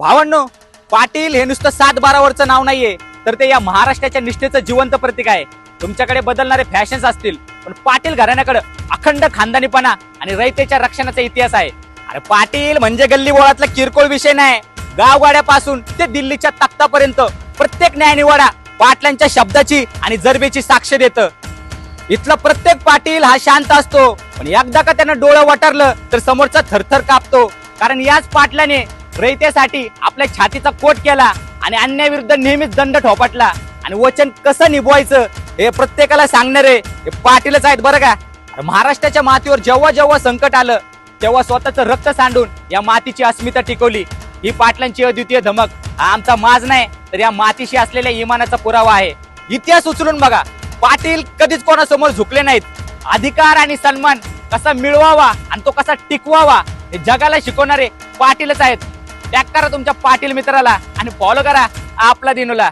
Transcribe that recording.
भावांनो, पाटील हे नुसतं 7-12 नाव नाहीये, तर ते या महाराष्ट्राच्या निष्ठेचं जिवंत प्रतीक आहे. तुमच्याकडे बदलणारे फॅशन्स असतील, पण पाटील घराण्याकडे अखंड खानदानीपणा आणि रयतेच्या रक्षणाचा इतिहास आहे. अरे पाटील म्हणजे गल्ली बोळातला किरकोळ विषय नाही. गावगाड्यापासून ते दिल्लीच्या तख्तापर्यंत प्रत्येक न्यायनिवाडा पाटलांच्या शब्दाची आणि जरबेची साक्ष देतं. इथला प्रत्येक पाटील हा शांत असतो, पण एकदा का त्यानं डोळं वटारलं तर समोरचा थरथर कापतो. कारण याच पाटलाने रयतेसाठी आपल्या छातीचा कोट केला आणि अन्यायाविरुद्ध नेहमीच दंड ठोपटला. आणि वचन कसं निभवायचं हे प्रत्येकाला सांगणारे हे पाटीलच आहेत बरं का. महाराष्ट्राच्या मातीवर जेव्हा जेव्हा संकट आलं तेव्हा स्वतःचं रक्त सांडून या मातीची अस्मिता टिकवली. ही पाटलांची अद्वितीय धमक हा आमचा माज नाही, तर या मातीशी असलेल्या इमानाचा पुरावा आहे. इतिहास उचलून बघा, पाटील कधीच कोणासमोर झुकले नाहीत. अधिकार आणि सन्मान कसा मिळवावा आणि तो कसा टिकवावा हे जगाला शिकवणारे पाटीलच आहेत. टॅग करा तुमच्या पाटील मित्राला आणि फॉलो करा आपला दिनूला.